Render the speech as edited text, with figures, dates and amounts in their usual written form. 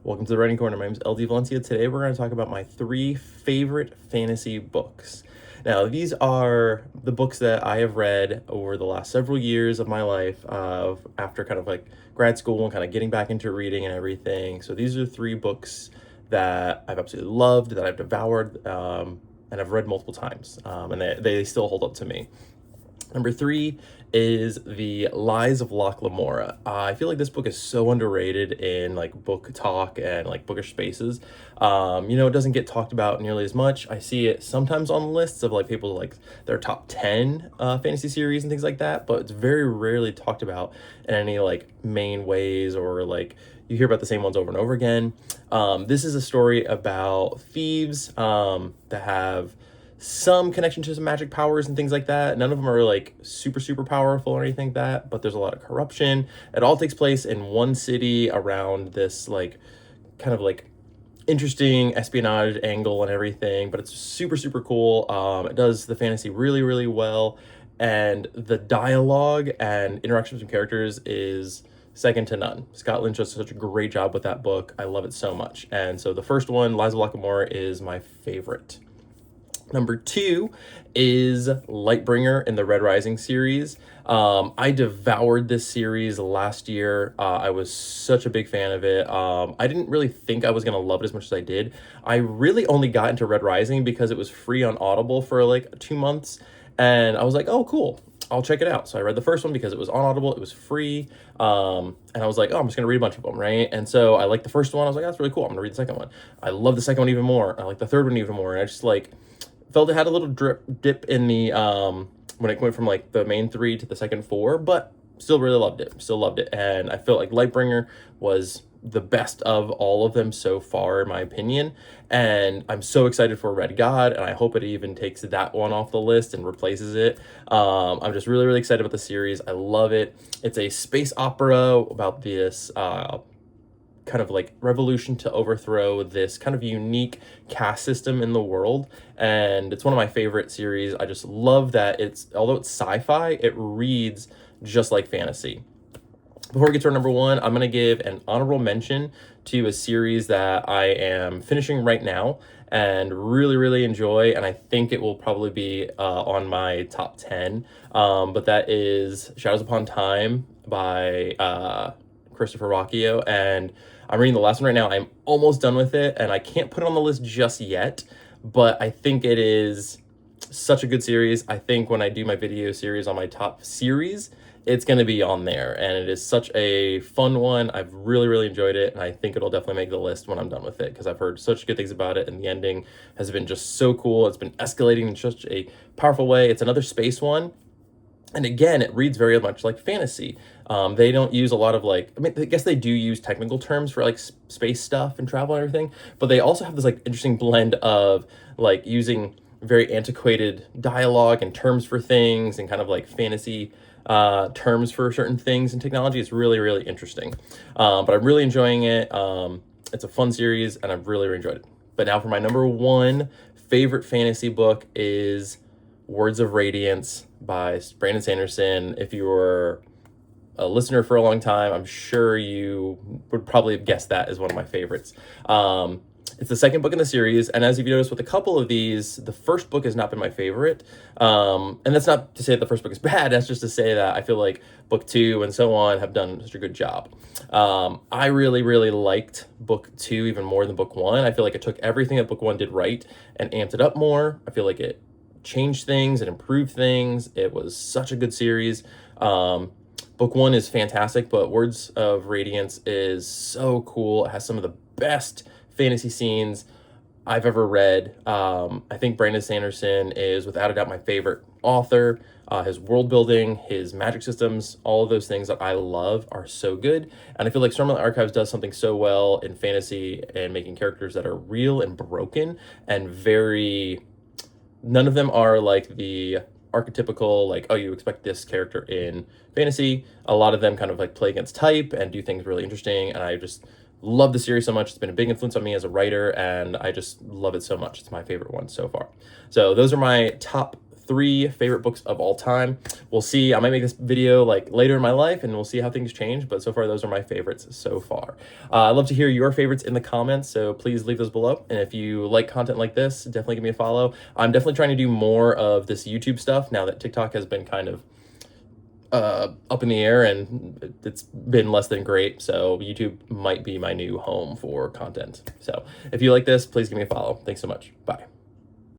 Welcome to the Writing Corner. My name is LD Valencia. Today we're going to talk about my 3 favorite fantasy books. Now, these are the books that I have read over the last several years of my life after kind of like grad school and kind of getting back into reading and everything. So these are 3 books that I've absolutely loved, that I've devoured, and I've read multiple times, and they still hold up to me. Number 3 is The Lies of Locke Lamora. I feel like this book is so underrated in like book talk and like bookish spaces. It doesn't get talked about nearly as much. I see it sometimes on lists of like people like their top 10 fantasy series and things like that, but it's very rarely talked about in any like main ways, or like you hear about the same ones over and over again. This is a story about thieves that have some connection to some magic powers and things like that. None of them are like super powerful or anything like that, but there's a lot of corruption. It all takes place in one city around this like kind of like interesting espionage angle and everything, but it's super cool. It does the fantasy really well, and the dialogue and interaction between characters is second to none. Scott Lynch does such a great job with that book. I love it so much. And so the first one, Lies of Locke Lamora, is my favorite. Number 2 is Lightbringer in the Red Rising series. I devoured this series last year. I was such a big fan of it. I didn't really think I was going to love it as much as I did. I really only got into Red Rising because it was free on Audible for like 2 months. And I was like, oh, cool, I'll check it out. So I read the first one because it was on Audible, it was free. And I was like, oh, I'm just gonna read a bunch of them, right? And so I liked the first one. I was like, that's really cool. I'm gonna read the second one. I love the second one even more. I like the third one even more. And I just like felt it had a little dip in the when it went from like the main 3 to the second 4, but still really loved it. And I felt like Lightbringer was the best of all of them so far, in my opinion. And I'm so excited for Red God, and I hope it even takes that one off the list and replaces it. I'm just really excited about the series. I love it. It's a space opera about this kind of like revolution to overthrow this kind of unique caste system in the world, and it's one of my favorite series. I just love that although it's sci-fi, it reads just like fantasy. Before we get to our number 1, I'm going to give an honorable mention to a series that I am finishing right now and really enjoy, and I think it will probably be on my top 10, but that is Shadows Upon Time by Christopher Ruocchio, and I'm reading the last one right now. I'm almost done with it, and I can't put it on the list just yet, but I think it is such a good series. I think when I do my video series on my top series, it's going to be on there, and it is such a fun one. I've really enjoyed it, and I think it'll definitely make the list when I'm done with it, because I've heard such good things about it, and the ending has been just so cool. It's been escalating in such a powerful way. It's another space one. And again, it reads very much like fantasy. They don't use a lot of like, I mean, I guess they do use technical terms for like space stuff and travel and everything, but they also have this like interesting blend of like using very antiquated dialogue and terms for things and kind of like fantasy terms for certain things and technology. It's really interesting. But I'm really enjoying it. It's a fun series, and I've really enjoyed it. But now for my number 1 favorite fantasy book is Words of Radiance by Brandon Sanderson. If you were a listener for a long time, I'm sure you would probably have guessed that as one of my favorites. It's the second book in the series, and as you've noticed with a couple of these, the first book has not been my favorite. And that's not to say that the first book is bad, that's just to say that I feel like book 2 and so on have done such a good job. I really liked book 2 even more than book 1. I feel like it took everything that book 1 did right and amped it up more. I feel like it changed things and improved things. It was such a good series. Book 1 is fantastic, but Words of Radiance is so cool. It has some of the best fantasy scenes I've ever read. I think Brandon Sanderson is without a doubt my favorite author. His world building, his magic systems, all of those things that I love are so good. And I feel like Stormlight Archives does something so well in fantasy and making characters that are real and broken and very... None of them are like the archetypical, like, oh, you expect this character in fantasy. A lot of them kind of like play against type and do things really interesting, and I just love the series so much. It's been a big influence on me as a writer, and I just love it so much. It's my favorite one so far. So those are my top 3 favorite books of all time. We'll see. I might make this video like later in my life and we'll see how things change, but so far those are my favorites so far. I'd love to hear your favorites in the comments, so please leave those below. And if you like content like this, definitely give me a follow. I'm definitely trying to do more of this YouTube stuff now that TikTok has been kind of up in the air and it's been less than great. So YouTube might be my new home for content. So if you like this, please give me a follow. Thanks so much. Bye.